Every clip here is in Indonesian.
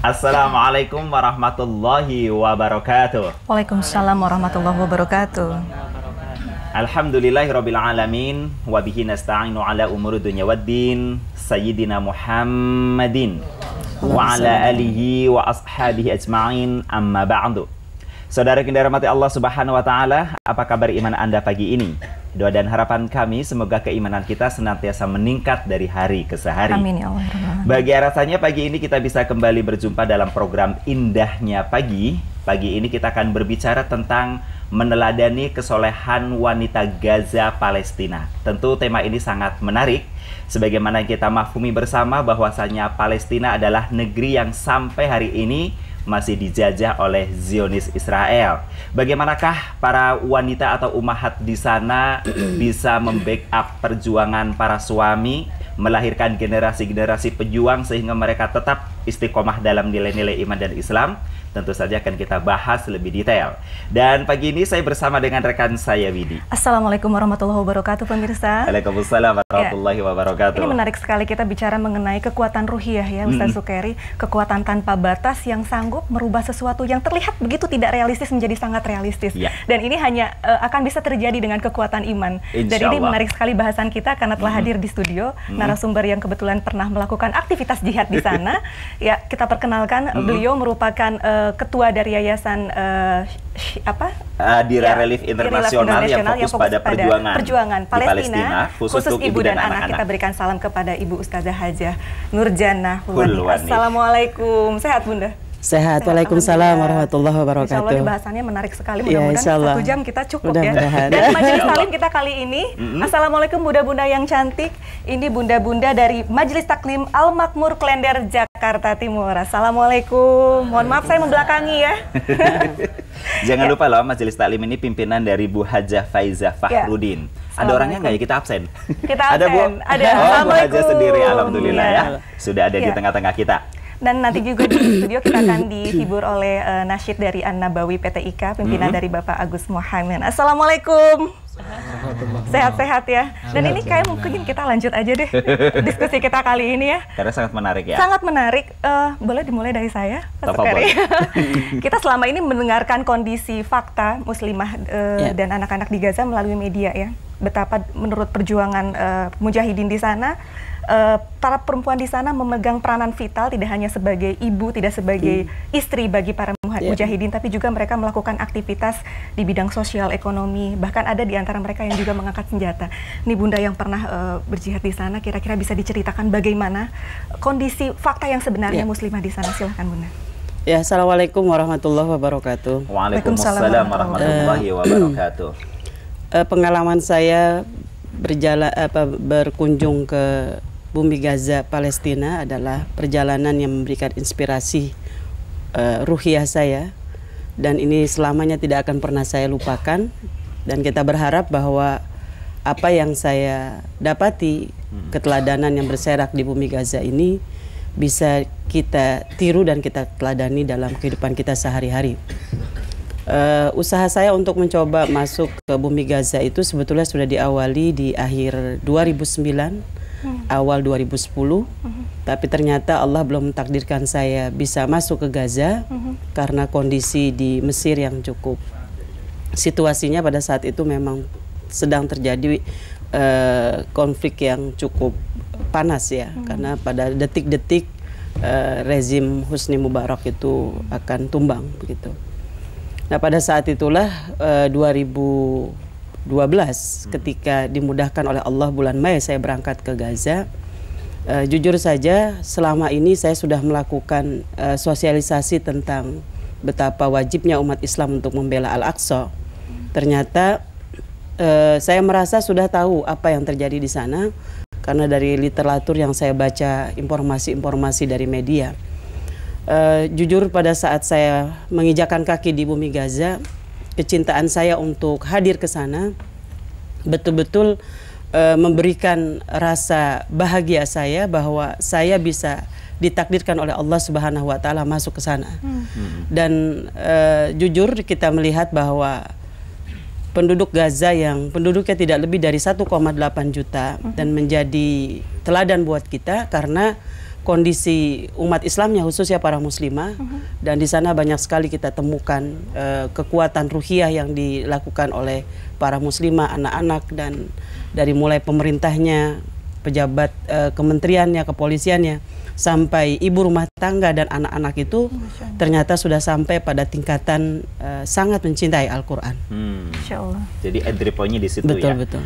Assalamualaikum warahmatullahi wabarakatuh. Waalaikumsalam warahmatullahi wabarakatuh. Alhamdulillahirabbil alamin wa bihi nasta'inu ala umuri dunya waddin sayyidina Muhammadin wa ala alihi wa ashabihi ajma'in amma ba'du. Saudara yang dirahmati Allah Subhanahu wa taala, apa kabar iman Anda pagi ini? Doa dan harapan kami semoga keimanan kita senantiasa meningkat dari hari ke hari. Amin ya Allah. Bagi rasanya pagi ini kita bisa kembali berjumpa dalam program Indahnya Pagi. Pagi ini kita akan berbicara tentang meneladani kesolehan wanita Gaza Palestina. Tentu tema ini sangat menarik, sebagaimana kita mafhumi bersama bahwasanya Palestina adalah negeri yang sampai hari ini masih dijajah oleh Zionis Israel. Bagaimanakah para wanita atau ummahat di sana bisa membackup perjuangan para suami, melahirkan generasi-generasi pejuang sehingga mereka tetap istiqomah dalam nilai-nilai iman dan Islam? Tentu saja akan kita bahas lebih detail. Dan pagi ini saya bersama dengan rekan saya Widi. Assalamualaikum warahmatullahi wabarakatuh pemirsa. Waalaikumsalam warahmatullahi wabarakatuh. Ini menarik sekali kita bicara mengenai kekuatan ruhiyah ya Ustaz Sukeri. Kekuatan tanpa batas yang sanggup merubah sesuatu yang terlihat begitu tidak realistis menjadi sangat realistis. Dan ini hanya akan bisa terjadi dengan kekuatan iman. Dan ini menarik sekali bahasan kita karena telah hadir di studio narasumber yang kebetulan pernah melakukan aktivitas jihad di sana. Ya, kita perkenalkan beliau merupakan ketua dari yayasan Dira Relief Internasional yang fokus pada perjuangan Palestina, khusus ibu dan anak-anak. Kita berikan salam kepada Ibu Ustazah Hajah Nurjannah Hulwani. Assalamualaikum, sehat Bunda? Sehat, waalaikumsalam warahmatullahi wabarakatuh. Insya Allah bahasannya menarik sekali, mudah-mudahan 1 jam kita cukup ya. Dan Majelis Taklim kita kali ini, Assalamualaikum bunda-bunda yang cantik. Ini bunda-bunda dari Majelis Taklim Al Makmur Klender Jakarta Timur. Assalamualaikum, mohon maaf saya membelakangi ya. Jangan lupa loh, Majelis Taklim ini pimpinan dari Bu Hajah Faizah Fahrudin. Ada orangnya nggak ya, kita absen? Kita absen. Ada Bu? Ada. Oh, Bu Hajah sendiri, alhamdulillah ya. Sudah ada di tengah-tengah kita. Dan nanti juga di studio kita akan dihibur oleh nasyid dari An-Nabawi PT IKA, pimpinan dari Bapak Agus Muhammad. Assalamualaikum. Sehat-sehat ya. Dan ini kayak mungkin kita lanjut aja deh diskusi kita kali ini ya. Karena sangat menarik ya. Sangat menarik. Boleh dimulai dari saya, Pak Sukari. Kita selama ini mendengarkan kondisi fakta muslimah dan anak-anak di Gaza melalui media ya. Betapa menurut perjuangan mujahidin di sana, para perempuan di sana memegang peranan vital, tidak hanya sebagai ibu, tidak sebagai istri bagi para mujahidin, tapi juga mereka melakukan aktivitas di bidang sosial, ekonomi, bahkan ada di antara mereka yang juga mengangkat senjata. Ini Bunda yang pernah berjihad di sana, kira-kira bisa diceritakan bagaimana kondisi fakta yang sebenarnya muslimah di sana? Silahkan Bunda. Ya, Assalamualaikum warahmatullahi wabarakatuh. Waalaikumsalam warahmatullahi wabarakatuh. Pengalaman saya berkunjung ke bumi Gaza Palestina adalah perjalanan yang memberikan inspirasi ruhiyah saya, dan ini selamanya tidak akan pernah saya lupakan. Dan kita berharap bahwa apa yang saya dapati, keteladanan yang berserak di bumi Gaza ini bisa kita tiru dan kita teladani dalam kehidupan kita sehari-hari. Usaha saya untuk mencoba masuk ke bumi Gaza itu sebetulnya sudah diawali di akhir 2009, awal 2010, tapi ternyata Allah belum mentakdirkan saya bisa masuk ke Gaza karena kondisi di Mesir yang cukup, situasinya pada saat itu memang sedang terjadi konflik yang cukup panas ya, karena pada detik-detik rezim Husni Mubarak itu akan tumbang begitu. Nah, pada saat itulah 2012 ketika dimudahkan oleh Allah bulan Mei saya berangkat ke Gaza. Jujur saja selama ini saya sudah melakukan sosialisasi tentang betapa wajibnya umat Islam untuk membela Al-Aqsa. Ternyata saya merasa sudah tahu apa yang terjadi di sana karena dari literatur yang saya baca, informasi-informasi dari media. Jujur pada saat saya menginjakan kaki di bumi Gaza, kecintaan saya untuk hadir ke sana betul-betul memberikan rasa bahagia saya bahwa saya bisa ditakdirkan oleh Allah Subhanahu wa taala masuk ke sana. Dan jujur kita melihat bahwa penduduk Gaza yang penduduknya tidak lebih dari 1,8 juta dan menjadi teladan buat kita karena kondisi umat Islamnya, khususnya para muslimah, dan di sana banyak sekali kita temukan kekuatan ruhiyah yang dilakukan oleh para muslimah, anak-anak, dan dari mulai pemerintahnya, pejabat kementeriannya, kepolisiannya, sampai ibu rumah tangga dan anak-anak itu ternyata sudah sampai pada tingkatan sangat mencintai Al-Quran. Insya Allah. Jadi entry point-nya di situ. Betul, ya. betul.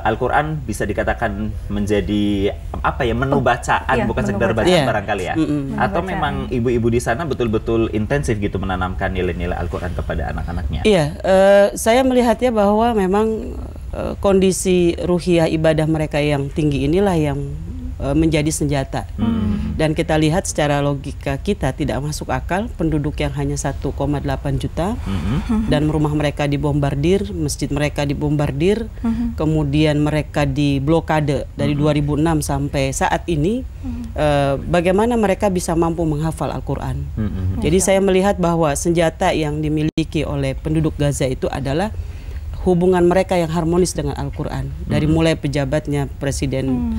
Al-Quran bisa dikatakan menjadi apa ya, menu bacaan, bukan sekedar bacaan barangkali ya. Atau memang ibu-ibu di sana betul-betul intensif gitu menanamkan nilai-nilai Al-Quran kepada anak-anaknya. Iya, saya melihatnya bahwa memang kondisi ruhiyah ibadah mereka yang tinggi inilah yang menjadi senjata. Dan kita lihat secara logika kita tidak masuk akal penduduk yang hanya 1,8 juta dan rumah mereka dibombardir, masjid mereka dibombardir, kemudian mereka diblokade dari 2006 sampai saat ini. Bagaimana mereka bisa mampu menghafal Al-Quran? Jadi saya melihat bahwa senjata yang dimiliki oleh penduduk Gaza itu adalah hubungan mereka yang harmonis dengan Al-Quran. Dari mulai pejabatnya Presiden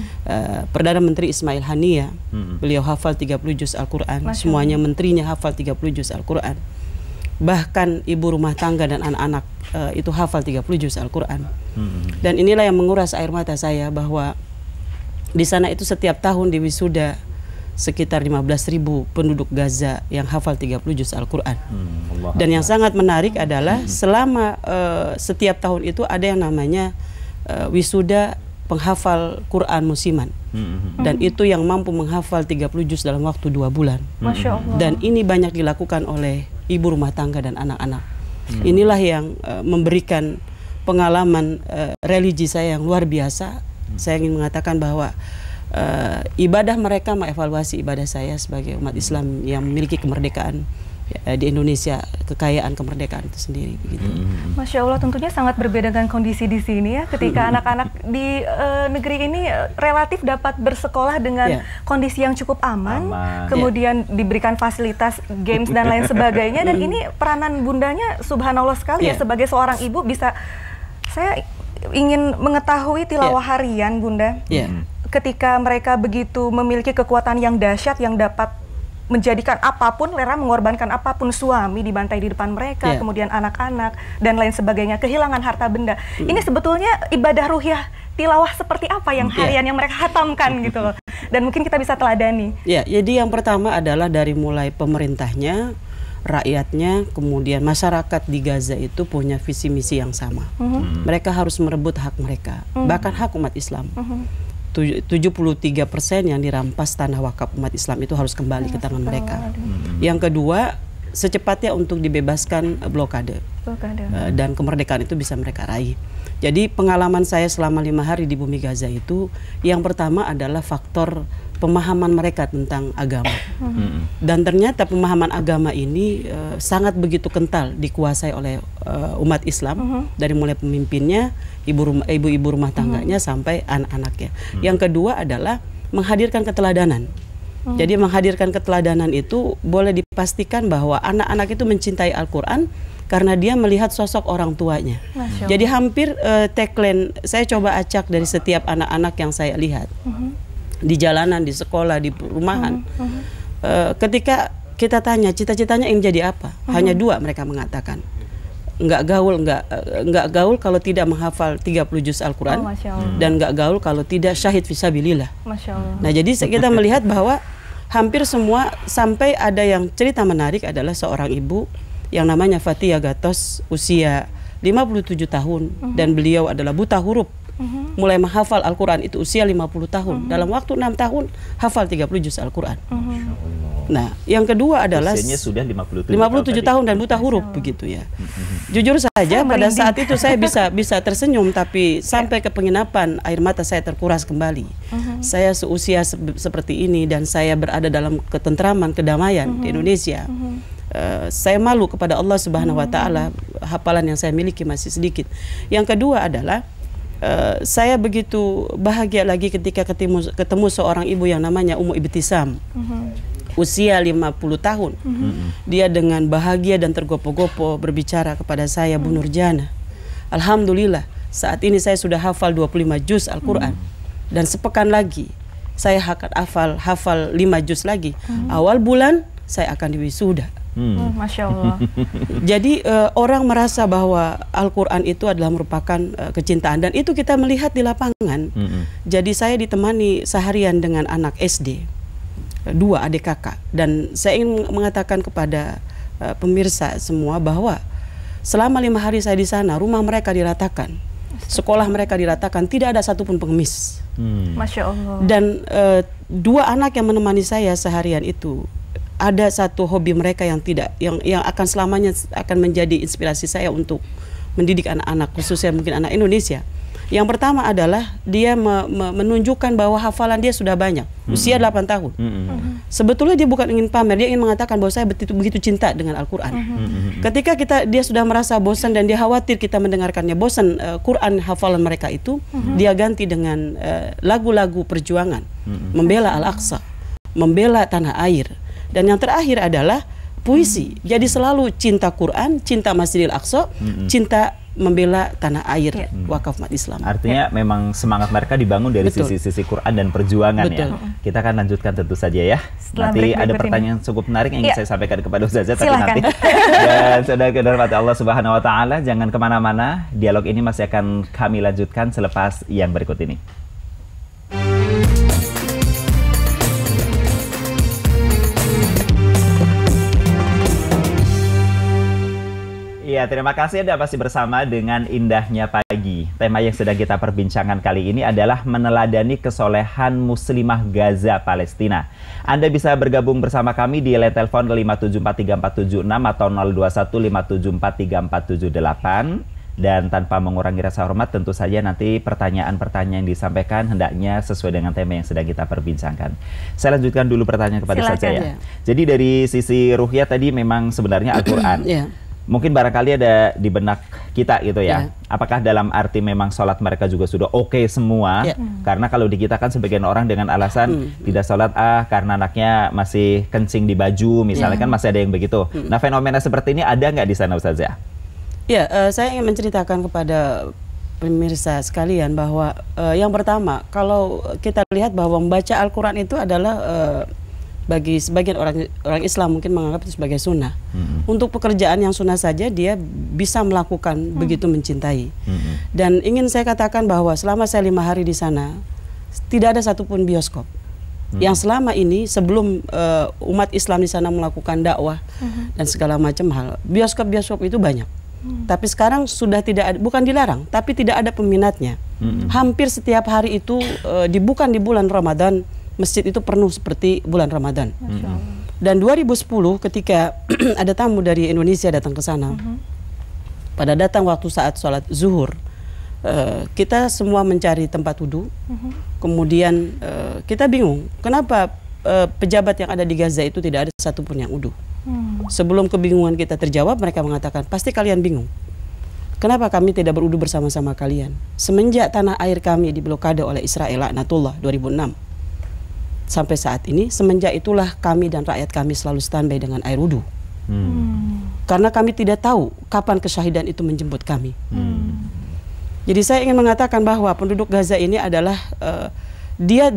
Perdana Menteri Ismail Haniyah, beliau hafal 30 juz Al-Quran, semuanya menterinya hafal 30 juz Al-Quran. Bahkan ibu rumah tangga dan anak-anak itu hafal 30 juz Al-Quran. Dan inilah yang menguras air mata saya bahwa di sana itu setiap tahun di wisuda sekitar 15.000 penduduk Gaza yang hafal 30 juz Al-Quran. Dan yang sangat menarik adalah selama setiap tahun itu ada yang namanya wisuda penghafal Quran musiman. Dan itu yang mampu menghafal 30 juz dalam waktu 2 bulan. Masya Allah. Dan ini banyak dilakukan oleh ibu rumah tangga dan anak-anak. Inilah yang memberikan pengalaman religi saya yang luar biasa. Saya ingin mengatakan bahwa ibadah mereka mengevaluasi ibadah saya sebagai umat Islam yang memiliki kemerdekaan di Indonesia, kekayaan kemerdekaan itu sendiri begitu. Masya Allah, tentunya sangat berbeda dengan kondisi di sini ya, ketika anak-anak di negeri ini relatif dapat bersekolah dengan kondisi yang cukup aman, kemudian diberikan fasilitas games dan lain sebagainya, dan ini peranan bundanya subhanallah sekali ya, sebagai seorang ibu bisa, saya ingin mengetahui tilawah harian Bunda. Ketika mereka begitu memiliki kekuatan yang dahsyat yang dapat menjadikan apapun, rela mengorbankan apapun, suami dibantai di depan mereka, kemudian anak-anak dan lain sebagainya, kehilangan harta benda. Ini sebetulnya ibadah ruhiyah tilawah seperti apa yang harian yang mereka hatamkan gitu loh. Dan mungkin kita bisa teladani. Jadi yang pertama adalah dari mulai pemerintahnya, rakyatnya, kemudian masyarakat di Gaza itu punya visi misi yang sama. Mereka harus merebut hak mereka, bahkan hak umat Islam. 73% yang dirampas tanah wakaf umat Islam itu harus kembali ke tangan mereka. Yang kedua, secepatnya untuk dibebaskan blokade. Dan kemerdekaan itu bisa mereka raih. Jadi pengalaman saya selama 5 hari di bumi Gaza itu, yang pertama adalah faktor pemahaman mereka tentang agama. Dan ternyata pemahaman agama ini sangat begitu kental dikuasai oleh umat Islam, dari mulai pemimpinnya, ibu-ibu rumah tangganya sampai anak-anaknya. Yang kedua adalah menghadirkan keteladanan. Jadi menghadirkan keteladanan itu boleh dipastikan bahwa anak-anak itu mencintai Al-Quran karena dia melihat sosok orang tuanya. Jadi hampir tagline saya coba acak dari setiap anak-anak yang saya lihat di jalanan, di sekolah, di rumahan. Ketika kita tanya cita-citanya ingin jadi apa, hanya 2 mereka mengatakan. Nggak gaul kalau tidak menghafal 30 juz Al-Quran, dan nggak gaul kalau tidak syahid fisabilillah. Nah, jadi kita melihat bahwa hampir semua, sampai ada yang cerita menarik adalah seorang ibu yang namanya Fatia Gatos, usia 57 tahun, dan beliau adalah buta huruf. Mulai menghafal Al-Quran itu usia 50 tahun. Dalam waktu 6 tahun hafal 30 juz Al-Quran. Nah, yang kedua adalah usianya sudah 57 tahun dan buta huruf begitu ya. Jujur saja pada saat itu saya bisa tersenyum, tapi sampai ke penginapan air mata saya terkuras kembali. Saya seusia seperti ini dan saya berada dalam ketentraman, kedamaian di Indonesia. Saya malu kepada Allah Subhanahu wa taala, hafalan yang saya miliki masih sedikit. Yang kedua adalah saya begitu bahagia lagi ketika ketemu seorang ibu yang namanya Ummu Ibtisam. Usia 50 tahun. Dia dengan bahagia dan tergopoh-gopoh berbicara kepada saya, Bu Nurjana, alhamdulillah saat ini saya sudah hafal 25 juz Al-Quran. Dan sepekan lagi saya akan hafal 5 juz lagi. Awal bulan saya akan diwisuda. Masya Allah. Jadi orang merasa bahwa Al-Quran itu adalah merupakan kecintaan, dan itu kita melihat di lapangan. Jadi saya ditemani seharian dengan anak SD, 2 adik kakak, dan saya ingin mengatakan kepada pemirsa semua bahwa selama 5 hari saya di sana, rumah mereka diratakan, sekolah mereka diratakan, tidak ada satupun pengemis. Masya Allah. Dan 2 anak yang menemani saya seharian itu, ada satu hobi mereka yang akan selamanya akan menjadi inspirasi saya untuk mendidik anak-anak, khususnya mungkin anak Indonesia. Yang pertama adalah dia menunjukkan bahwa hafalan dia sudah banyak, usia 8 tahun. Sebetulnya dia bukan ingin pamer, dia ingin mengatakan bahwa saya begitu cinta dengan Al-Quran. Ketika dia sudah merasa bosan dan dia khawatir kita mendengarkannya bosan Quran hafalan mereka itu, dia ganti dengan lagu-lagu perjuangan, membela Al-Aqsa, membela tanah air. Dan yang terakhir adalah puisi. Jadi selalu cinta Quran, cinta Masjidil Aqsa, cinta membela tanah air, wakaf umat Islam. Artinya memang semangat mereka dibangun dari sisi-sisi Quran dan perjuangan. Ya. Kita akan lanjutkan tentu saja ya. Nanti ada pertanyaan cukup menarik yang ingin saya sampaikan kepada Ustazah, tapi nanti. Dan saudara dirahmati Allah Subhanahu Wa Taala, jangan kemana-mana. Dialog ini masih akan kami lanjutkan selepas yang berikut ini. Ya, terima kasih Anda masih bersama dengan Indahnya Pagi. Tema yang sedang kita perbincangkan kali ini adalah meneladani kesolehan muslimah Gaza, Palestina. Anda bisa bergabung bersama kami di line telepon ke 5743476 atau 0215743478. Dan tanpa mengurangi rasa hormat, tentu saja nanti pertanyaan-pertanyaan yang disampaikan hendaknya sesuai dengan tema yang sedang kita perbincangkan. Saya lanjutkan dulu pertanyaan kepada Ustazah ya. Jadi dari sisi ruhiyah tadi memang sebenarnya Al-Quran. Mungkin barangkali ada di benak kita gitu ya. Apakah dalam arti memang sholat mereka juga sudah oke semua? Karena kalau di kita kan sebagian orang dengan alasan tidak sholat karena anaknya masih kencing di baju, misalnya kan masih ada yang begitu. Nah, fenomena seperti ini ada nggak di sana, Ustazah? Ya, saya ingin menceritakan kepada pemirsa sekalian bahwa yang pertama, kalau kita lihat bahwa membaca Al-Quran itu adalah bagi sebagian orang Islam mungkin menganggap itu sebagai sunnah. Untuk pekerjaan yang sunnah saja dia bisa melakukan begitu mencintai. Dan ingin saya katakan bahwa selama saya 5 hari di sana tidak ada satupun bioskop. Yang selama ini sebelum umat Islam di sana melakukan dakwah dan segala macam hal, bioskop-bioskop itu banyak. Tapi sekarang sudah tidak ada, bukan dilarang, tapi tidak ada peminatnya. Hampir setiap hari itu bukan di bulan Ramadan, masjid itu penuh seperti bulan Ramadan. Dan 2010 ketika ada tamu dari Indonesia datang ke sana, pada datang waktu saat sholat zuhur, kita semua mencari tempat wudhu. Kemudian kita bingung, kenapa pejabat yang ada di Gaza itu tidak ada satupun yang wudhu. Sebelum kebingungan kita terjawab, mereka mengatakan, pasti kalian bingung. Kenapa kami tidak berwudhu bersama-sama kalian? Semenjak tanah air kami diblokade oleh Israel, laknatullah, 2006. Sampai saat ini, semenjak itulah kami dan rakyat kami selalu standby dengan air wudhu. Karena kami tidak tahu kapan kesyahidan itu menjemput kami. Jadi saya ingin mengatakan bahwa penduduk Gaza ini adalah dia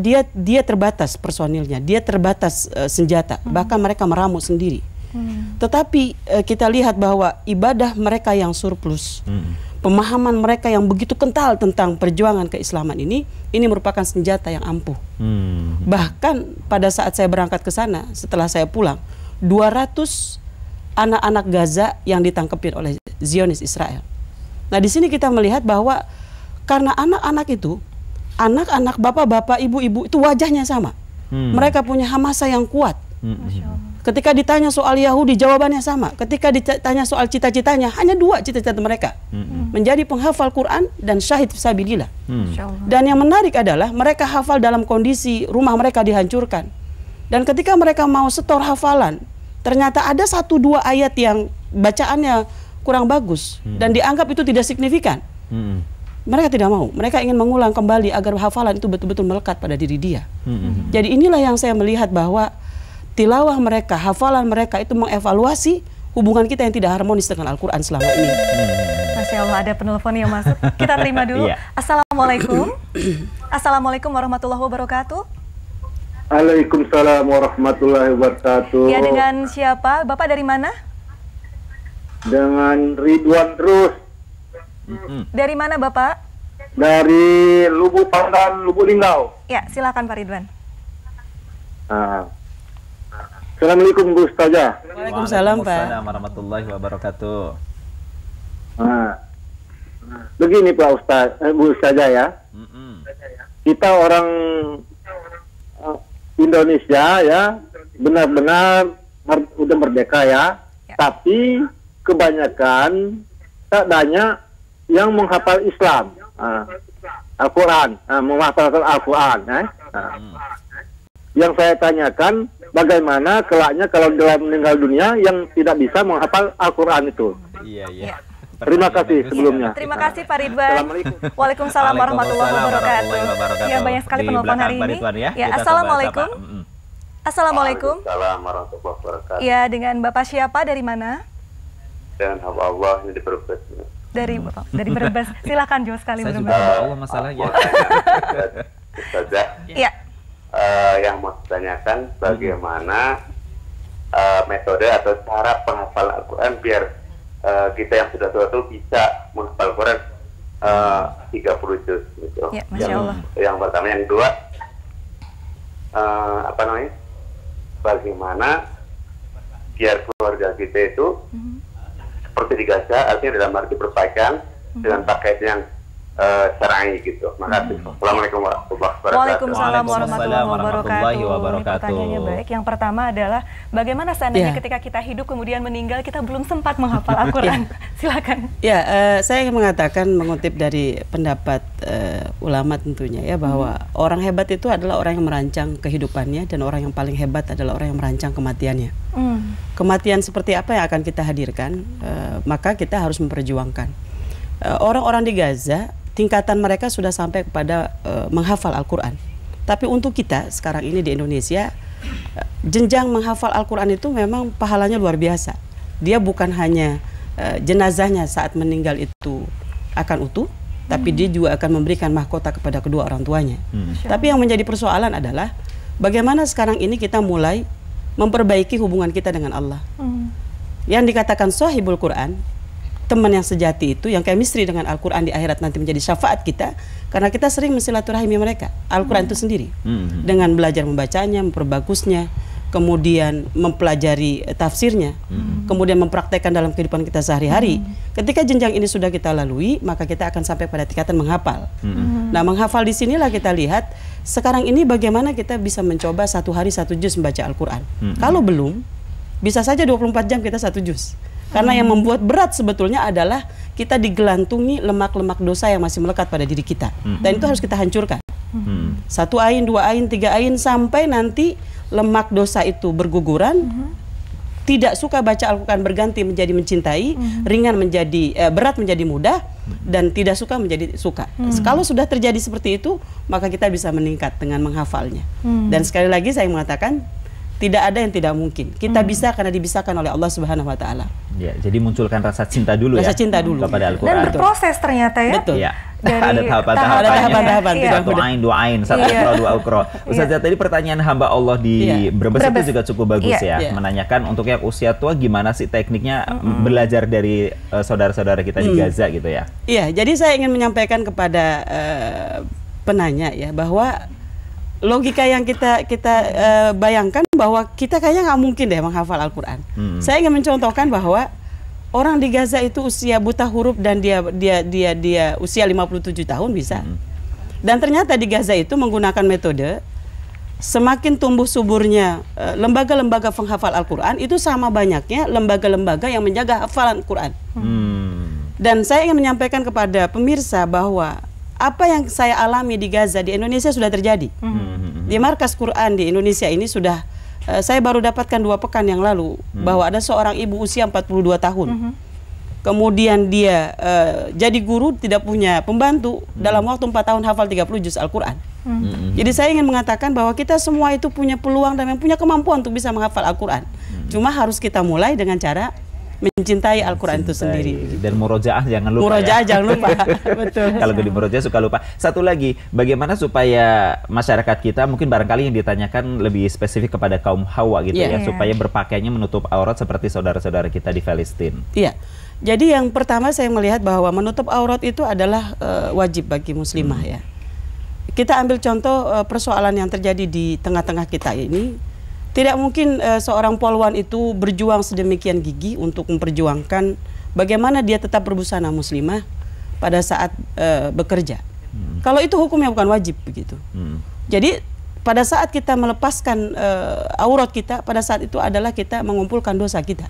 terbatas personilnya, dia terbatas senjata, bahkan mereka meramu sendiri. Tetapi kita lihat bahwa ibadah mereka yang surplus, pemahaman mereka yang begitu kental tentang perjuangan keislaman ini merupakan senjata yang ampuh. Bahkan pada saat saya berangkat ke sana, setelah saya pulang, 200 anak-anak Gaza yang ditangkepin oleh Zionis Israel. Nah, di sini kita melihat bahwa karena anak-anak itu, anak-anak, bapak-bapak, ibu-ibu itu wajahnya sama. Mereka punya hamasa yang kuat. Ketika ditanya soal Yahudi, jawabannya sama. Ketika ditanya soal cita-citanya, hanya 2 cita-cita mereka. Menjadi penghafal Quran dan syahid fisabilillah. Dan yang menarik adalah mereka hafal dalam kondisi rumah mereka dihancurkan. Dan ketika mereka mau setor hafalan, ternyata ada 1-2 ayat yang bacaannya kurang bagus dan dianggap itu tidak signifikan. Mereka tidak mau. Mereka ingin mengulang kembali agar hafalan itu betul-betul melekat pada diri dia. Jadi inilah yang saya melihat bahwa tilawah mereka, hafalan mereka itu mengevaluasi hubungan kita yang tidak harmonis dengan Al-Quran selama ini. Masya Allah, ada penelpon yang masuk. Kita terima dulu. Assalamualaikum. Assalamualaikum warahmatullahi wabarakatuh. Waalaikumsalam warahmatullahi wabarakatuh. Ya, dengan siapa? Bapak dari mana? Dengan Ridwan Terus. Dari mana Bapak? Dari Lubuk Pandan, Lubuk Linggau. Ya, silakan Pak Ridwan. Assalamualaikum Bu Ustazah. Waalaikumsalam Pak. Waalaikumsalam warahmatullahi wabarakatuh. Begini Pak Ustaz, Bu Ustazah ya. Kita orang Indonesia ya, benar-benar udah merdeka ya. Tapi kebanyakan tak banyak yang menghafal Islam, Al-Quran, menghafalkan Al-Quran. Yang saya tanyakan, bagaimana kelaknya kalau dalam meninggal dunia yang tidak bisa menghafal Al-Quran itu? Iya. Terima kasih sebelumnya. Terima kasih Pak Ridwan. Assalamualaikum. Waalaikumsalam warahmatullahi wabarakatuh. wabarakatuh. Ya, banyak sekali Di penelpon hari belakang Pak ini. Ridwan ya. Ya, Kita assalamualaikum. sapa-sapa. Assalamualaikum. Waalaikumsalam warahmatullahi wabarakatuh. Ya, dengan Bapak siapa, dari mana? Dan hamba Allah ini di Brebes. Dari Brebes. Silakan, jauh sekali Saya juga Brebes. hamba Allah masalahnya. Ustazah, Iya. yang mau ditanyakan bagaimana metode atau cara penghafal Al-Quran biar kita yang sudah tua itu bisa menghafal Al-Quran 30 juz gitu. Ya, Masya Allah. Yang pertama, yang kedua, bagaimana biar keluarga kita itu seperti di Gaza, artinya dalam arti perbaikan dengan pakaian yang syar'i gitu. Makasih. Assalamualaikum warahmatullahi wabarakatuh. Waalaikumsalam warahmatullahi warahmatullahi wabarakatuh. wabarakatuh. Ini pertanyaannya baik. Yang pertama adalah bagaimana seandainya ketika kita hidup kemudian meninggal kita belum sempat menghafal Al-Quran? Silakan. Ya, saya ingin mengatakan, mengutip dari pendapat ulama tentunya ya, bahwa orang hebat itu adalah orang yang merancang kehidupannya, dan orang yang paling hebat adalah orang yang merancang kematiannya. Kematian seperti apa yang akan kita hadirkan, maka kita harus memperjuangkan. Orang-orang di Gaza, tingkatan mereka sudah sampai kepada menghafal Al-Quran. Tapi untuk kita sekarang ini di Indonesia, jenjang menghafal Al-Quran itu memang pahalanya luar biasa. Dia bukan hanya jenazahnya saat meninggal itu akan utuh, tapi dia juga akan memberikan mahkota kepada kedua orang tuanya. Tapi yang menjadi persoalan adalah bagaimana sekarang ini kita mulai memperbaiki hubungan kita dengan Allah. Yang dikatakan sahibul Quran, teman yang sejati itu, yang chemistry dengan Al-Quran di akhirat nanti menjadi syafaat kita, karena kita sering mensilaturahimi mereka Al-Quran itu sendiri, dengan belajar membacanya, memperbagusnya, kemudian mempelajari tafsirnya, kemudian mempraktekkan dalam kehidupan kita sehari-hari. Ketika jenjang ini sudah kita lalui, maka kita akan sampai pada tingkatan menghafal. Nah, menghafal di sinilah kita lihat sekarang ini bagaimana kita bisa mencoba 1 hari 1 juz membaca Al-Quran. Kalau belum, bisa saja 24 jam kita 1 juz. Karena yang membuat berat sebetulnya adalah kita digelantungi lemak-lemak dosa yang masih melekat pada diri kita. Dan itu harus kita hancurkan. 1 ain, 2 ain, 3 ain, sampai nanti lemak dosa itu berguguran. Tidak suka baca Al-Quran berganti menjadi mencintai, ringan menjadi berat menjadi mudah, dan tidak suka menjadi suka. Kalau sudah terjadi seperti itu, maka kita bisa meningkat dengan menghafalnya. Dan sekali lagi saya mengatakan, tidak ada yang tidak mungkin. Kita bisa karena dibisakan oleh Allah Subhanahu wa taala. Ya, jadi munculkan rasa cinta dulu rasa cinta dulu kepada Al-Quran. Dan berproses ternyata ya. Betul. Ya. Dari ada tahapan-tahapannya. iya. 1 ain, 2 ain, 1 ukro, 2 ukro. Ustazah, tadi pertanyaan hamba Allah di Brebes itu juga cukup bagus ya. Menanyakan untuk yang usia tua gimana sih tekniknya belajar dari saudara-saudara kita di Gaza gitu ya. Iya, jadi saya ingin menyampaikan kepada penanya ya, bahwa logika yang kita bayangkan bahwa kita kayaknya nggak mungkin deh menghafal Al-Quran. Saya ingin mencontohkan bahwa orang di Gaza itu usia buta huruf dan dia usia 57 tahun bisa. Dan ternyata di Gaza itu menggunakan metode semakin tumbuh suburnya lembaga-lembaga penghafal Al-Quran, itu sama banyaknya lembaga-lembaga yang menjaga hafalan Quran. Dan saya ingin menyampaikan kepada pemirsa bahwa apa yang saya alami di Gaza, di Indonesia sudah terjadi. Di markas Quran di Indonesia ini sudah, saya baru dapatkan 2 pekan yang lalu, bahwa ada seorang ibu usia 42 tahun. Kemudian dia jadi guru, tidak punya pembantu, dalam waktu 4 tahun hafal 30 juz Al-Quran. Jadi saya ingin mengatakan bahwa kita semua itu punya peluang dan punya kemampuan untuk bisa menghafal Al-Quran. Cuma harus kita mulai dengan cara mencintai Al-Quran itu sendiri. Dan murojaah jangan lupa. Murojaah ya. jangan lupa. Betul. Kalau di murojaah suka lupa. Satu lagi, bagaimana supaya masyarakat kita, mungkin barangkali yang ditanyakan lebih spesifik kepada kaum Hawa gitu ya, supaya berpakaiannya menutup aurat seperti saudara-saudara kita di Palestina. Iya. Jadi yang pertama saya melihat bahwa menutup aurat itu adalah wajib bagi muslimah ya. Kita ambil contoh persoalan yang terjadi di tengah-tengah kita ini. Tidak mungkin seorang polwan itu berjuang sedemikian gigih untuk memperjuangkan bagaimana dia tetap berbusana muslimah pada saat bekerja. Kalau itu hukumnya bukan wajib begitu. Jadi pada saat kita melepaskan aurat kita, pada saat itu adalah kita mengumpulkan dosa kita.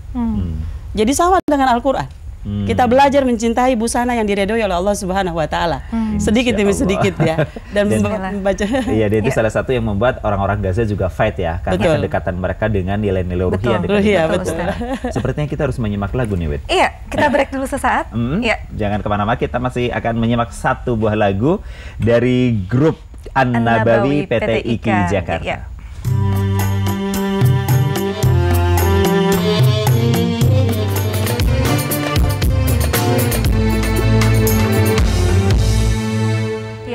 Jadi sama dengan Al-Quran. Kita belajar mencintai busana yang diridhoi oleh Allah Subhanahu wa taala. Sedikit demi sedikit ya. Dan membaca. Iya, itu salah satu yang membuat orang-orang Gaza juga fight ya, karena kedekatan mereka dengan nilai-nilai ruhiyah. Betul. Sepertinya kita harus menyimak lagu nih, Wit. Iya, kita break dulu sesaat. Iya. Jangan kemana-mana, kita masih akan menyimak satu buah lagu dari grup An-Nabawi PT IKI Jakarta. Iya.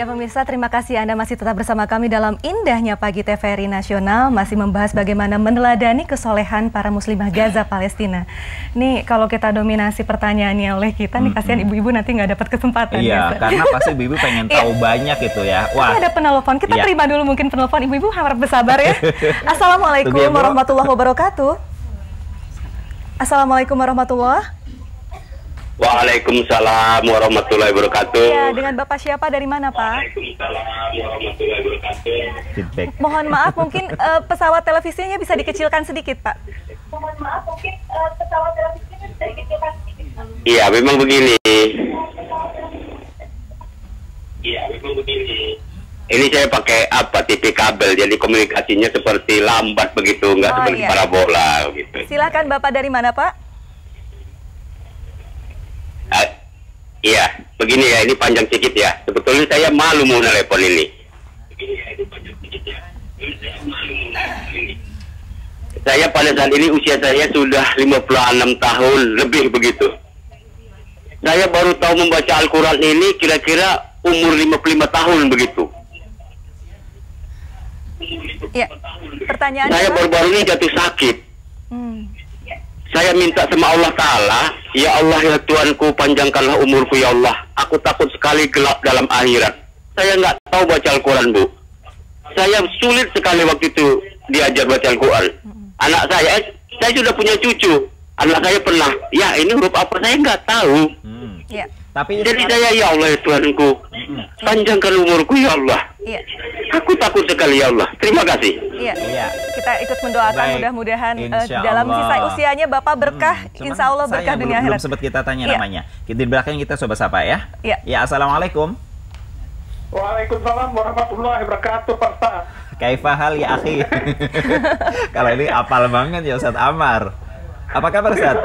Ya pemirsa, terima kasih Anda masih tetap bersama kami dalam Indahnya Pagi TVRI Nasional, masih membahas bagaimana meneladani kesolehan para muslimah Gaza Palestina. Nih kalau kita dominasi pertanyaannya oleh kita, nih kasihan ibu-ibu nanti nggak dapat kesempatan. Iya, karena pasti ibu-ibu pengen tahu banyak itu ya. Wah. Ada penelpon, kita terima dulu mungkin penelpon, ibu-ibu harap bersabar ya. Assalamualaikum warahmatullahi wabarakatuh. Assalamualaikum warahmatullahi. Waalaikumsalam warahmatullahi wabarakatuh. Ya, dengan Bapak siapa, dari mana Pak? Waalaikumsalam warahmatullahi wabarakatuh. Feedback. Mohon maaf, mungkin pesawat televisinya bisa dikecilkan sedikit Pak. Mohon maaf, mungkin pesawat televisinya bisa dikecilkan sedikit. Iya, memang begini. Ini saya pakai TV kabel, jadi komunikasinya seperti lambat begitu, nggak seperti parabola gitu. Silakan Bapak, dari mana Pak? Iya, begini ya, ini panjang sedikit ya. Sebetulnya saya malu mau telepon ini. Saya pada saat ini usia saya sudah 56 tahun lebih begitu. Saya baru tahu membaca Al-Quran ini kira-kira umur 55 tahun begitu. Ya, pertanyaan saya baru-baru ini jatuh sakit. Saya minta sama Allah Ta'ala, ya Allah ya Tuhanku, panjangkanlah umurku ya Allah. Aku takut sekali gelap dalam akhirat. Saya nggak tahu baca Al-Quran, Bu. Saya sulit sekali waktu itu diajar baca Al-Quran. Anak saya sudah punya cucu. Anak saya pernah, ya ini huruf apa, saya nggak tahu. Ya. Tapi jadi saya, ya Allah ya Tuhanku, panjangkan umurku ya Allah. Iya. Aku takut sekali ya Allah. Terima kasih. Iya. Kita ikut mendoakan mudah-mudahan dalam sisa usianya Bapak berkah, insya Allah berkah dunia akhirat. Belum sempat kita tanya namanya. Di belakang kita coba sapa ya. Iya. Ya, assalamualaikum. Waalaikumsalam warahmatullahi wabarakatuh, Pak Ustaz. Kaifa hal ya akhi? Kalau ini apal banget ya Ustaz Amar. Apa kabar Ustaz?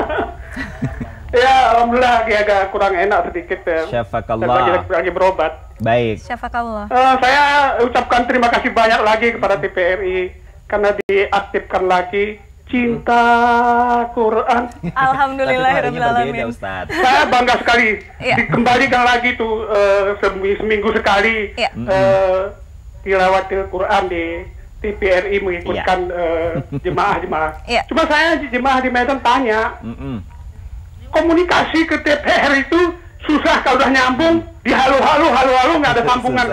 Ya, alhamdulillah agak kurang enak sedikit ya. Syafakallah. Lagi berobat. Baik. Syafakallah. Saya ucapkan terima kasih banyak lagi kepada TVRI karena diaktifkan lagi Cinta Quran. Alhamdulillahirabbil alamin. Saya bangga sekali dikembalikan lagi tuh seminggu sekali tilawat Quran di TVRI mengikutkan jemaah-jemaah. Cuma saya jemaah di Medan tanya. Komunikasi ke TVRI itu susah kalau udah nyambung, dihalu-halu nggak ada sambungan.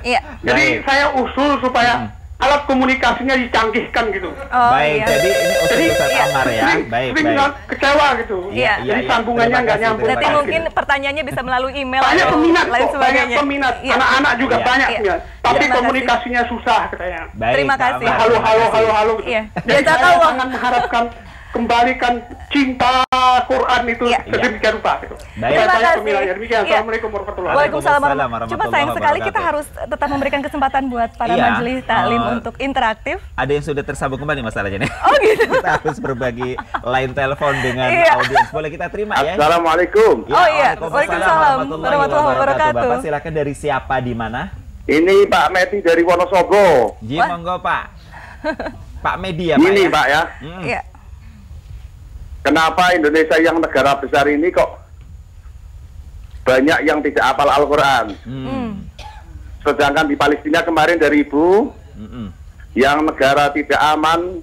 Iya. Jadi saya usul supaya alat komunikasinya dicanggihkan gitu. Baik, jadi ini usul Ustaz Amar ya. Baik. Kecewa gitu. Jadi sambungannya nggak nyambung. Nanti mungkin pertanyaannya bisa melalui email banyak atau peminat lain sebagainya. Banyak peminat. Anak-anak juga banyak peminat. Tapi komunikasinya susah katanya. Terima kasih. Halu gitu. Jadi saya sangat mengharapkan kembalikan cinta Quran itu sedemikian rupa gitu. Terima kasih. Demikian. Assalamualaikum warahmatullahi wabarakatuh. Waalaikumsalam. Cuma sayang sekali kita harus tetap memberikan kesempatan buat para majelis taklim untuk interaktif. Ada yang sudah tersambung kembali masalahnya nih. Oh gitu. Kita harus berbagi line telepon dengan audiens. Boleh kita terima ya? Assalamualaikum. Oh iya. Waalaikumsalam warahmatullahi wabarakatuh. Bapak silakan, dari siapa, di mana? Ini Pak Medi dari Wonosobo. Ji, monggo Pak. Pak Medi ya Pak. Ini ya? Pak ya. Iya. kenapa Indonesia yang negara besar ini kok banyak yang tidak hafal Al-Quran. Sedangkan di Palestina kemarin dari Ibu, yang negara tidak aman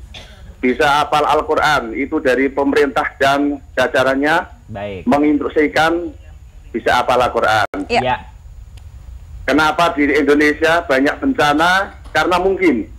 bisa hafal Al-Quran. Itu dari pemerintah dan jajarannya menginstruksikan bisa hafal Al-Quran. Ya. Kenapa di Indonesia banyak bencana? Karena mungkin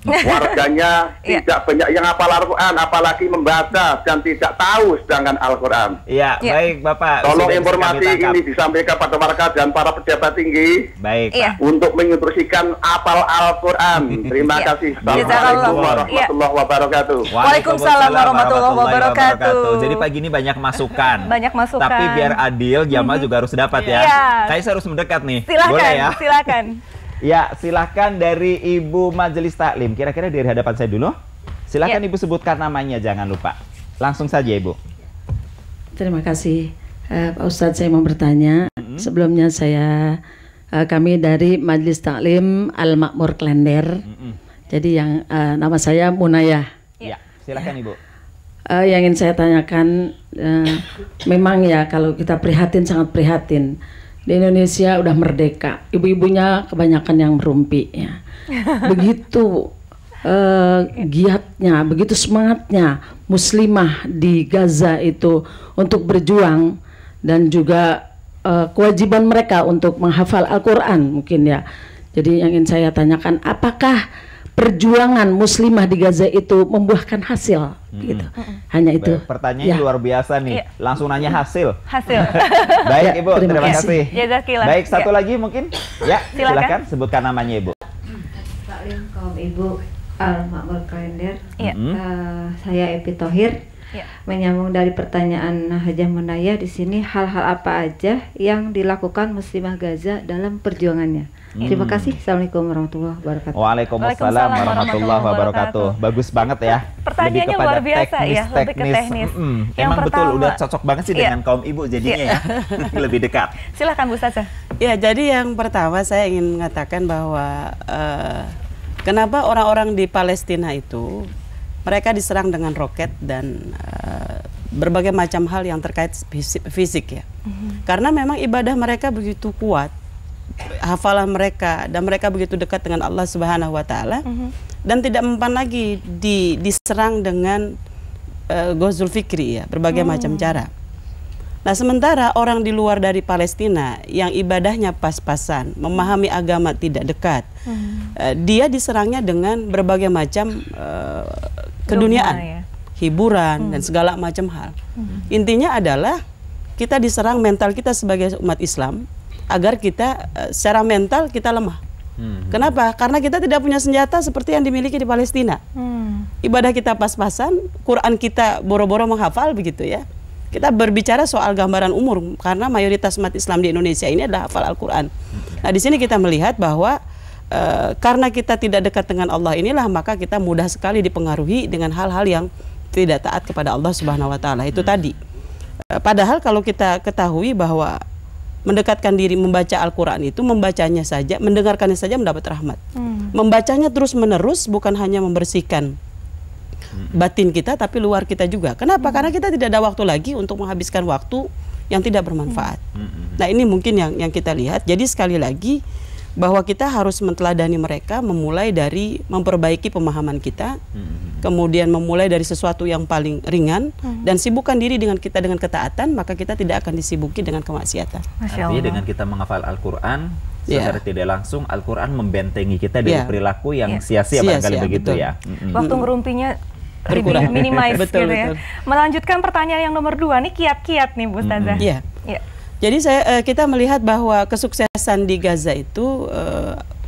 warganya tidak banyak yang hafal Al-Quran, apalagi membaca dan tidak tahu sedangkan Al-Quran. Iya, baik Bapak. Tolong informasi ini disampaikan pada warga dan para pejabat tinggi. Baik, Pak. Untuk menginstruksikan hafal Al-Quran. Terima kasih. Assalamualaikum warahmatullahi wabarakatuh. Waalaikumsalam warahmatullahi wabarakatuh. Jadi pagi ini banyak masukan. Banyak masukan. Tapi biar adil, jamaah juga harus dapat ya. Saya harus mendekat nih. Silakan, boleh ya? Silakan. Ya, silahkan dari Ibu Majelis Taklim. Kira-kira dari hadapan saya dulu. Silahkan Ibu sebutkan namanya, jangan lupa. Langsung saja Ibu. Terima kasih Pak Ustadz, saya mau bertanya. Sebelumnya kami dari Majelis Taklim Al-Makmur Klender. Jadi yang nama saya Munayah. Ya, silahkan Ibu. Yang ingin saya tanyakan, memang ya kalau kita prihatin, sangat prihatin. Di Indonesia udah merdeka, ibu-ibunya kebanyakan yang merumpi ya. Begitu giatnya, begitu semangatnya muslimah di Gaza itu untuk berjuang, dan juga kewajiban mereka untuk menghafal Al-Quran mungkin ya. Jadi yang ingin saya tanyakan, apakah perjuangan muslimah di Gaza itu membuahkan hasil? Gitu. Hanya itu. Pertanyaannya luar biasa nih. Langsung nanya hasil. Baik Ibu, terima kasih. Baik, satu lagi mungkin. Ya, silakan sebutkan namanya Ibu. Taklim kaum ibu Al-Makmur Klender. Saya Epi Thohir. Menyambung dari pertanyaan Hajah Munayah di sini, hal-hal apa aja yang dilakukan muslimah Gaza dalam perjuangannya? Terima kasih. Assalamualaikum warahmatullahi wabarakatuh. Waalaikumsalam warahmatullahi wabarakatuh. Bagus banget ya. Pertanyaannya luar biasa ya, lebih ke teknis. Emang betul udah cocok banget sih dengan kaum ibu jadinya ya. Lebih dekat. Silakan Bu Saca. Ya, jadi yang pertama saya ingin mengatakan bahwa kenapa orang-orang di Palestina itu mereka diserang dengan roket dan berbagai macam hal yang terkait fisik ya. Karena memang ibadah mereka begitu kuat, hafalan mereka, dan mereka begitu dekat dengan Allah Subhanahu wa Ta'ala, dan tidak mempan lagi diserang dengan ghazul fikri ya, berbagai macam cara. Nah, sementara orang di luar dari Palestina yang ibadahnya pas-pasan, memahami agama tidak dekat, dia diserangnya dengan berbagai macam keduniaan, hiburan, dan segala macam hal. Intinya adalah kita diserang mental kita sebagai umat Islam, agar kita secara mental kita lemah. Kenapa? Karena kita tidak punya senjata seperti yang dimiliki di Palestina. Ibadah kita pas-pasan, Quran kita boro-boro menghafal begitu ya. Kita berbicara soal gambaran umur, karena mayoritas umat Islam di Indonesia ini adalah hafal Al-Quran. Nah, di sini kita melihat bahwa karena kita tidak dekat dengan Allah inilah, maka kita mudah sekali dipengaruhi dengan hal-hal yang tidak taat kepada Allah Subhanahu wa Ta'ala. Itu tadi. Padahal kalau kita ketahui bahwa mendekatkan diri membaca Al-Quran itu, membacanya saja, mendengarkannya saja mendapat rahmat. Membacanya terus-menerus bukan hanya membersihkan batin kita, tapi luar kita juga. Kenapa? Karena kita tidak ada waktu lagi untuk menghabiskan waktu yang tidak bermanfaat. Nah, ini mungkin yang kita lihat. Jadi sekali lagi, bahwa kita harus menteladani mereka, memulai dari memperbaiki pemahaman kita, kemudian memulai dari sesuatu yang paling ringan, dan sibukkan diri dengan ketaatan, maka kita tidak akan disibuki dengan kemaksiatan. Artinya dengan kita menghafal Al-Quran, secara tidak langsung Al-Quran membentengi kita dari perilaku yang sia-sia barangkali begitu ya. Waktu ngerumpinya berkurang, minimize gitu ya. Melanjutkan pertanyaan yang nomor 2, nih kiat-kiat nih Bu Ustazah. Jadi kita melihat bahwa kesuksesan di Gaza itu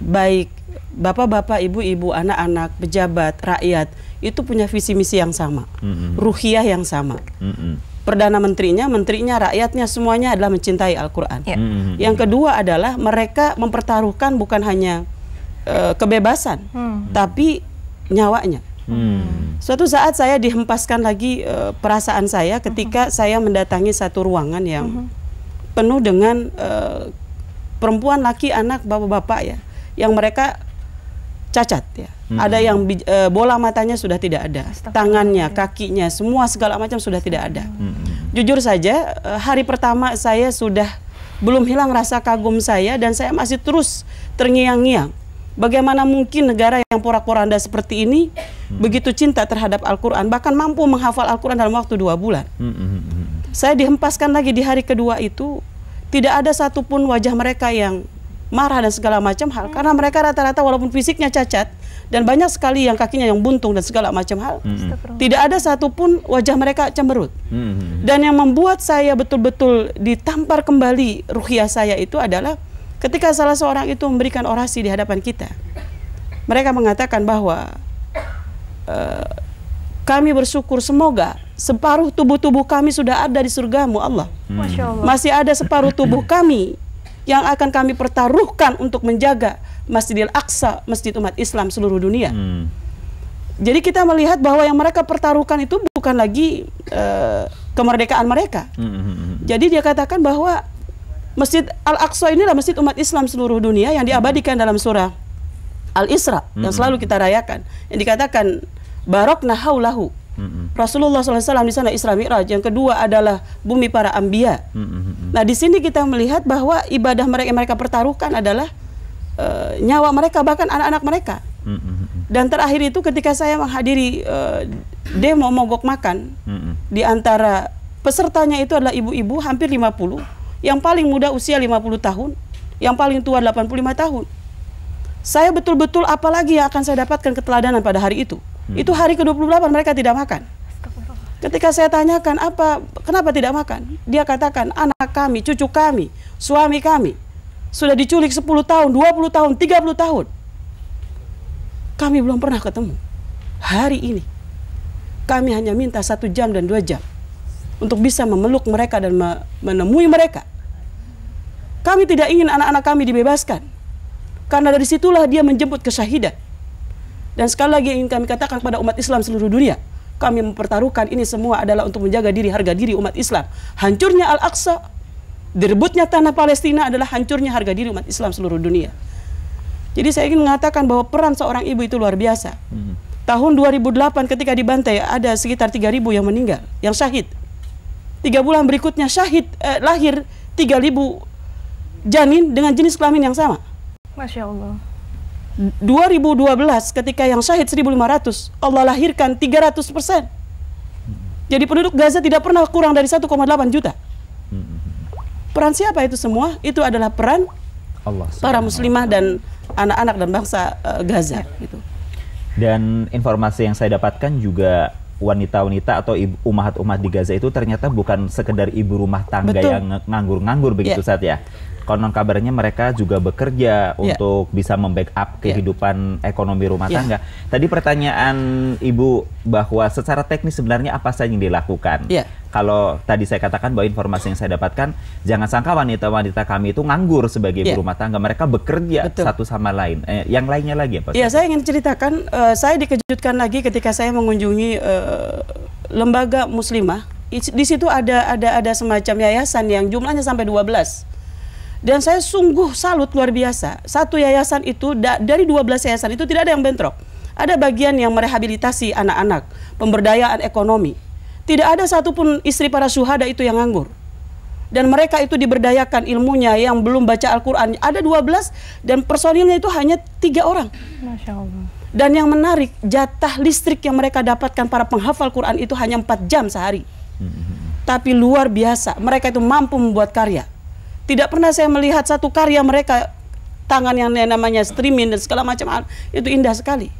baik bapak-bapak, ibu-ibu, anak-anak, pejabat, rakyat itu punya visi misi yang sama, ruhiyah yang sama. Perdana menterinya, rakyatnya semuanya adalah mencintai Al-Quran. Yang kedua adalah mereka mempertaruhkan bukan hanya kebebasan, tapi nyawanya. Suatu saat saya dihempaskan lagi perasaan saya ketika saya mendatangi satu ruangan yang penuh dengan perempuan, laki, anak, bapak-bapak ya, yang mereka cacat ya. Ada yang bola matanya sudah tidak ada, tangannya, kakinya, semua segala macam sudah tidak ada. Jujur saja, hari pertama saya sudah belum hilang rasa kagum saya dan saya masih terus terngiang-ngiang. Bagaimana mungkin negara yang porak-poranda seperti ini begitu cinta terhadap Al-Quran, bahkan mampu menghafal Al-Quran dalam waktu 2 bulan. Saya dihempaskan lagi di hari kedua itu, tidak ada satupun wajah mereka yang marah dan segala macam hal, karena mereka rata-rata walaupun fisiknya cacat dan banyak sekali yang kakinya yang buntung dan segala macam hal, tidak ada satupun wajah mereka cemberut. Dan yang membuat saya betul-betul ditampar kembali ruhiyah saya itu adalah ketika salah seorang itu memberikan orasi di hadapan kita. Mereka mengatakan bahwa kami bersyukur semoga separuh tubuh-tubuh kami sudah ada di surgamu Allah. Masya Allah. Masih ada separuh tubuh kami yang akan kami pertaruhkan untuk menjaga Masjidil Aqsa, masjid umat Islam seluruh dunia. Jadi kita melihat bahwa yang mereka pertaruhkan itu bukan lagi kemerdekaan mereka. Jadi dia katakan bahwa Masjid Al-Aqsa inilah masjid umat Islam seluruh dunia yang diabadikan dalam surah Al-Isra yang selalu kita rayakan. Yang dikatakan Barokna haulahu. Rasulullah SAW di sana Isra Mi'raj. Yang kedua adalah bumi para anbiya. Nah di sini kita melihat bahwa ibadah mereka pertaruhkan adalah nyawa mereka, bahkan anak-anak mereka. Dan terakhir itu ketika saya menghadiri demo mogok makan, di antara pesertanya itu adalah ibu-ibu hampir 50, yang paling muda usia 50 tahun, yang paling tua 85 tahun. Saya betul-betul apalagi yang akan saya dapatkan keteladanan pada hari itu. Itu hari ke-28 mereka tidak makan. Ketika saya tanyakan kenapa tidak makan, dia katakan anak kami, cucu kami, suami kami sudah diculik 10 tahun, 20 tahun, 30 tahun. Kami belum pernah ketemu. Hari ini kami hanya minta 1 jam dan 2 jam untuk bisa memeluk mereka dan menemui mereka. Kami tidak ingin anak-anak kami dibebaskan, karena dari situlah dia menjemput kesyahidan. Dan sekali lagi ingin kami katakan kepada umat Islam seluruh dunia, kami mempertaruhkan ini semua adalah untuk menjaga harga diri umat Islam. Hancurnya Al-Aqsa, direbutnya tanah Palestina adalah hancurnya harga diri umat Islam seluruh dunia. Jadi saya ingin mengatakan bahwa peran seorang ibu itu luar biasa. Tahun 2008 ketika dibantai ada sekitar 3.000 yang meninggal, yang syahid. 3 bulan berikutnya lahir 3.000 janin dengan jenis kelamin yang sama. Masya Allah. 2012 ketika yang syahid 1.500, Allah lahirkan 300%. Jadi penduduk Gaza tidak pernah kurang dari 1,8 juta. Peran siapa itu semua? Itu adalah peran Allah, para muslimah dan anak-anak dan bangsa Gaza. Gitu. Dan informasi yang saya dapatkan juga wanita-wanita atau umat-umat di Gaza itu ternyata bukan sekedar ibu rumah tangga yang nganggur-nganggur begitu saat ya. Konon kabarnya mereka juga bekerja untuk bisa membackup kehidupan ekonomi rumah tangga. Tadi pertanyaan Ibu bahwa secara teknis sebenarnya apa saja yang dilakukan. Kalau tadi saya katakan bahwa informasi yang saya dapatkan, jangan sangka wanita-wanita kami itu nganggur sebagai ibu rumah tangga. Mereka bekerja satu sama lain. Yang lainnya lagi apa? Iya, saya ingin ceritakan, saya dikejutkan lagi ketika saya mengunjungi lembaga muslimah. Di situ ada semacam yayasan yang jumlahnya sampai 12. Dan saya sungguh salut luar biasa. Satu yayasan itu, dari 12 yayasan itu tidak ada yang bentrok. Ada bagian yang merehabilitasi anak-anak, pemberdayaan ekonomi. Tidak ada satupun istri para syuhada itu yang nganggur. Dan mereka itu diberdayakan ilmunya, yang belum baca Al-Quran. Ada 12 dan personilnya itu hanya 3 orang. Masya Allah. Dan yang menarik, jatah listrik yang mereka dapatkan para penghafal Quran itu hanya 4 jam sehari. Tapi luar biasa, mereka itu mampu membuat karya. Tidak pernah saya melihat satu karya mereka, tangan yang namanya streaming dan segala macam hal, itu indah sekali.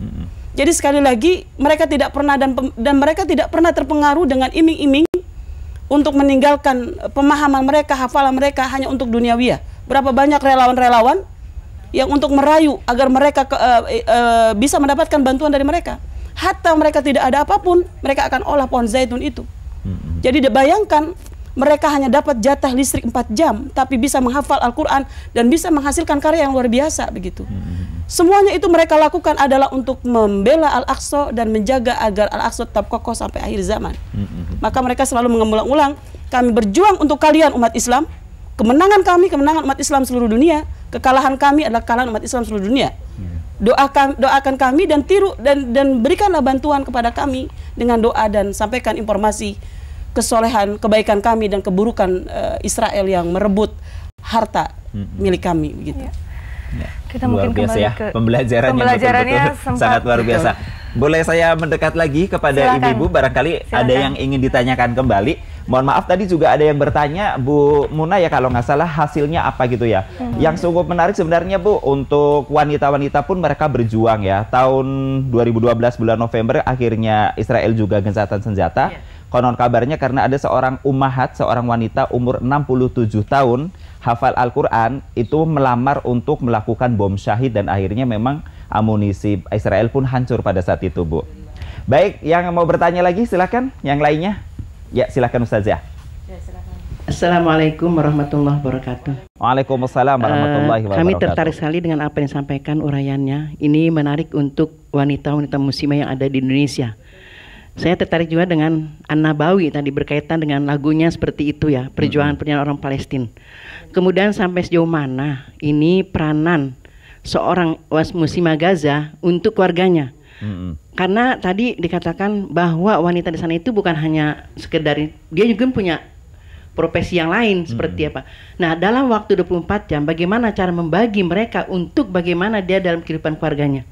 Jadi sekali lagi mereka tidak pernah dan mereka tidak pernah terpengaruh dengan iming-iming untuk meninggalkan pemahaman mereka, hafalan mereka hanya untuk duniawiya. Berapa banyak relawan-relawan yang untuk merayu agar mereka bisa mendapatkan bantuan dari mereka. Hatta mereka tidak ada apapun, mereka akan olah pohon zaitun itu. Jadi bayangkan, mereka hanya dapat jatah listrik 4 jam, tapi bisa menghafal Al-Quran dan bisa menghasilkan karya yang luar biasa begitu. Semuanya itu mereka lakukan adalah untuk membela Al-Aqsa dan menjaga agar Al-Aqsa tetap kokoh sampai akhir zaman. Maka mereka selalu mengulang-ulang, kami berjuang untuk kalian umat Islam, kemenangan kami, kemenangan umat Islam seluruh dunia, kekalahan kami adalah kekalahan umat Islam seluruh dunia. doakan kami dan dan berikanlah bantuan kepada kami dengan doa dan sampaikan informasi kesolehan, kebaikan kami dan keburukan Israel yang merebut harta milik kami begitu. Ya. Kita luar mungkin biasa kembali ya ke pembelajarannya betul-betul sangat luar biasa. Boleh saya mendekat lagi kepada ibu-ibu, barangkali ada yang ingin ditanyakan kembali. Mohon maaf tadi juga ada yang bertanya, Bu Muna ya kalau nggak salah hasilnya apa gitu ya. Yang sungguh menarik sebenarnya Bu, untuk wanita-wanita pun mereka berjuang ya. Tahun 2012 bulan November akhirnya Israel juga gencatan senjata. Konon kabarnya karena ada seorang ummahat, seorang wanita umur 67 tahun hafal Al-Quran itu melamar untuk melakukan bom syahid dan akhirnya memang amunisi Israel pun hancur pada saat itu Bu. Baik, yang mau bertanya lagi silakan, yang lainnya. Ya, silakan Ustazah. Assalamualaikum warahmatullahi wabarakatuh. Waalaikumsalam warahmatullahi wabarakatuh. Kami tertarik sekali dengan apa yang disampaikan uraiannya. Ini menarik untuk wanita-wanita muslimah yang ada di Indonesia. Saya tertarik juga dengan An-Nabawi tadi berkaitan dengan lagunya seperti itu ya, perjuangan orang Palestina. Kemudian sampai sejauh mana ini peranan seorang muslimah Gaza untuk keluarganya. Karena tadi dikatakan bahwa wanita di sana itu bukan hanya sekedar, dia juga punya profesi yang lain seperti apa. Nah, dalam waktu 24 jam bagaimana cara membagi mereka untuk bagaimana dia dalam kehidupan keluarganya.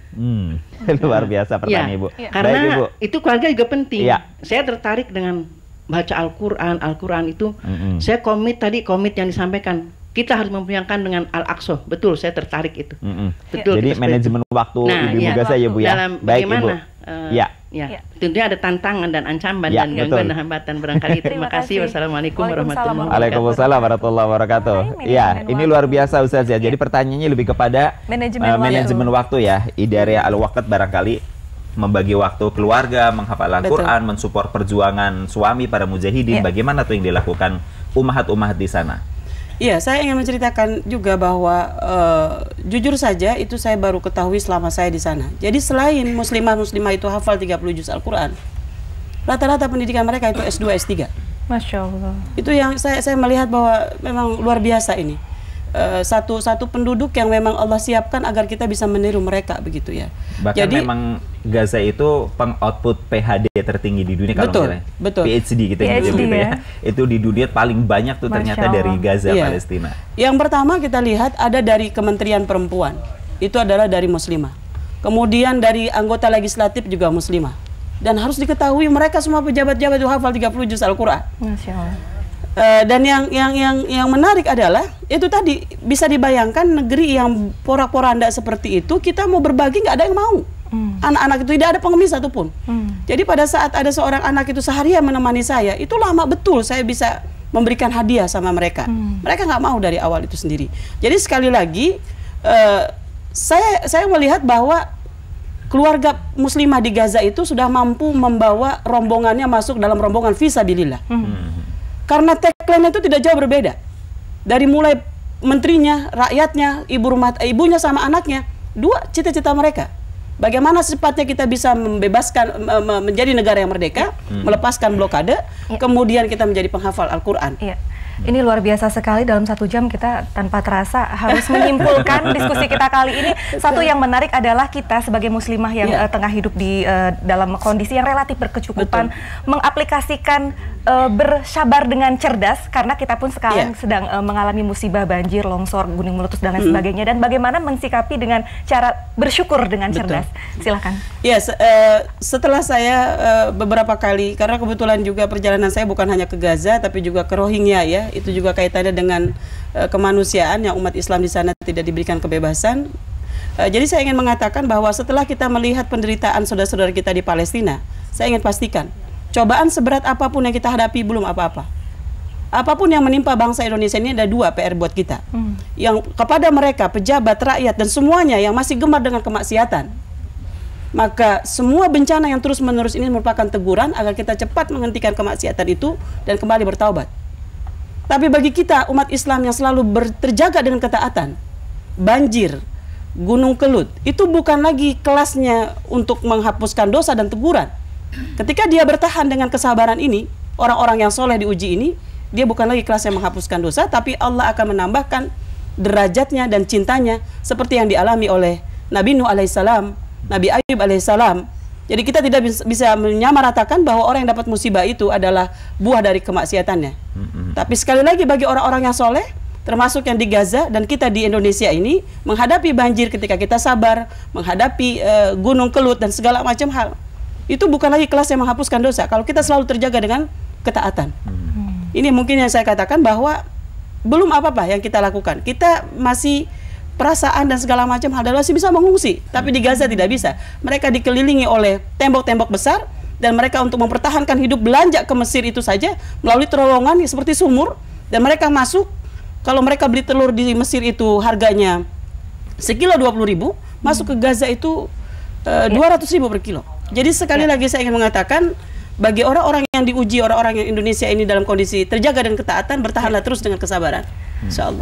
Luar biasa pertanyaan Ibu. Karena baik, Ibu, itu keluarga juga penting. Ya. Saya tertarik dengan baca Al-Quran itu. Saya komit yang disampaikan. Kita harus memperjuangkan dengan Al-Aqsa. Betul, saya tertarik itu. Betul. Jadi manajemen waktu Ibu Gaza ya Bu ya. Dalam baik bagaimana, Ibu. Ya. Tentunya ada tantangan dan ancaman dan gangguan dan hambatan barangkali. Terima kasih. Wassalamualaikum warahmatullahi wabarakatuh. Waalaikumsalam warahmatullahi wabarakatuh. Iya, ini luar biasa Ustaz ya. Jadi pertanyaannya lebih kepada manajemen waktu ya. Idare al-waqt barangkali membagi waktu keluarga, menghafal Al-Quran, mensupport perjuangan suami para mujahidin. Bagaimana tuh yang dilakukan ummahat-ummahat di sana? Iya, saya ingin menceritakan juga bahwa jujur saja itu saya baru ketahui selama saya di sana. Jadi selain muslimah itu hafal 30 juz Al-Quran, rata-rata pendidikan mereka itu S2, S3. Masya Allah. Itu yang saya melihat bahwa memang luar biasa ini. Satu penduduk yang memang Allah siapkan agar kita bisa meniru mereka begitu ya. Bahkan jadi, memang Gaza itu peng-output PhD tertinggi di dunia kalau misalnya PhD gitu ya. Itu di dunia paling banyak tuh ternyata dari Gaza Palestina. Yang pertama kita lihat ada dari Kementerian Perempuan, itu adalah dari muslimah. Kemudian dari anggota legislatif juga muslimah. Dan harus diketahui mereka semua pejabat-pejabat itu hafal 30 juz Al-Quran. Masya Allah. Dan yang menarik adalah itu tadi bisa dibayangkan negeri yang porak-poranda seperti itu kita mau berbagi nggak ada yang mau. Anak-anak itu tidak ada pengemis satupun. Jadi pada saat ada seorang anak itu seharian menemani saya, itu lama betul saya bisa memberikan hadiah sama mereka. Mereka nggak mau dari awal itu sendiri. Jadi sekali lagi saya melihat bahwa keluarga muslimah di Gaza itu sudah mampu membawa rombongannya masuk dalam rombongan fisabilillah. Karena tagline itu tidak jauh berbeda. Dari mulai menterinya, rakyatnya, ibunya sama anaknya, dua cita-cita mereka. Bagaimana secepatnya kita bisa membebaskan, menjadi negara yang merdeka, melepaskan blokade, kemudian kita menjadi penghafal Al-Quran. Ini luar biasa sekali, dalam 1 jam kita tanpa terasa harus menyimpulkan diskusi kita kali ini. Satu yang menarik adalah kita sebagai muslimah yang tengah hidup di dalam kondisi yang relatif berkecukupan, mengaplikasikan bersabar dengan cerdas, karena kita pun sekarang sedang mengalami musibah banjir, longsor, gunung meletus dan lain sebagainya, dan bagaimana mensikapi dengan cara bersyukur dengan cerdas. Silahkan. Ya, setelah saya beberapa kali, karena kebetulan juga perjalanan saya bukan hanya ke Gaza tapi juga ke Rohingya ya, itu juga kaitannya dengan kemanusiaan yang umat Islam di sana tidak diberikan kebebasan. Jadi saya ingin mengatakan bahwa setelah kita melihat penderitaan saudara-saudara kita di Palestina, saya ingin pastikan cobaan seberat apapun yang kita hadapi belum apa-apa. Apapun yang menimpa bangsa Indonesia ini ada 2 PR buat kita. Yang kepada mereka, pejabat, rakyat, dan semuanya yang masih gemar dengan kemaksiatan. Maka semua bencana yang terus-menerus ini merupakan teguran agar kita cepat menghentikan kemaksiatan itu dan kembali bertaubat. Tapi bagi kita, umat Islam yang selalu terjaga dengan ketaatan, banjir, gunung kelut, itu bukan lagi kelasnya untuk menghapuskan dosa dan teguran. Ketika dia bertahan dengan kesabaran ini, orang-orang yang soleh diuji ini, dia bukan lagi kelas yang menghapuskan dosa, tapi Allah akan menambahkan derajatnya dan cintanya seperti yang dialami oleh Nabi Nuh alaihissalam, Nabi Ayub alaihissalam. Jadi kita tidak bisa menyamaratakan bahwa orang yang dapat musibah itu adalah buah dari kemaksiatannya. Tapi sekali lagi bagi orang-orang yang soleh, termasuk yang di Gaza dan kita di Indonesia ini, menghadapi banjir ketika kita sabar, menghadapi gunung kelut dan segala macam hal, itu bukan lagi kelas yang menghapuskan dosa kalau kita selalu terjaga dengan ketaatan. Ini mungkin yang saya katakan bahwa belum apa-apa yang kita lakukan. Kita masih perasaan dan segala macam hal dan masih bisa mengungsi, tapi di Gaza tidak bisa. Mereka dikelilingi oleh tembok-tembok besar dan mereka untuk mempertahankan hidup belanja ke Mesir itu saja melalui terowongan seperti sumur, dan mereka masuk, kalau mereka beli telur di Mesir itu harganya sekilo 20.000, masuk ke Gaza itu 200.000 per kilo. Jadi sekali lagi saya ingin mengatakan, bagi orang-orang yang diuji, orang-orang yang Indonesia ini dalam kondisi terjaga dan ketaatan, bertahanlah terus dengan kesabaran.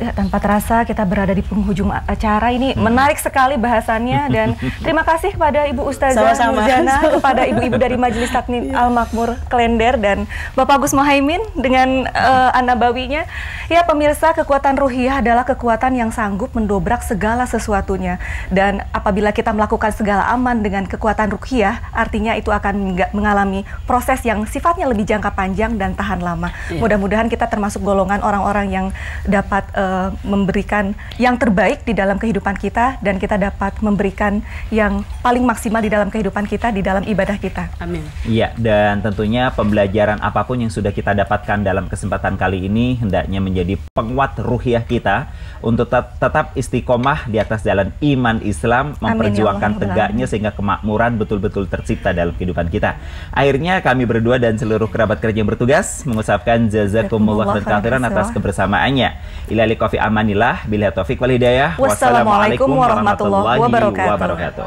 Ya, tanpa terasa kita berada di penghujung acara ini. Menarik sekali bahasannya, dan terima kasih kepada Ibu Ustazah Nurjana, kepada ibu-ibu dari Majelis Taklim Al-Makmur Klender, dan Bapak Gus Mohaimin dengan An-Nabawinya. Ya pemirsa, kekuatan ruhiyah adalah kekuatan yang sanggup mendobrak segala sesuatunya, dan apabila kita melakukan segala aman dengan kekuatan ruhiyah, artinya itu akan mengalami proses yang sifatnya lebih jangka panjang dan tahan lama. Mudah-mudahan kita termasuk golongan orang-orang yang dapat memberikan yang terbaik di dalam kehidupan kita, dan kita dapat memberikan yang paling maksimal di dalam kehidupan kita, di dalam ibadah kita. Amin. Iya, dan tentunya pembelajaran apapun yang sudah kita dapatkan dalam kesempatan kali ini hendaknya menjadi penguat ruhiyah kita untuk tetap istiqomah di atas jalan iman Islam, memperjuangkan tegaknya sehingga kemakmuran betul-betul tercipta dalam kehidupan kita. Akhirnya kami berdua dan seluruh kerabat kerja yang bertugas mengucapkan jazakumullah khairan atas kebersamaannya. Ila liqa fi amanillah, billahi taufik wal hidayah. Wassalamualaikum warahmatullahi wabarakatuh.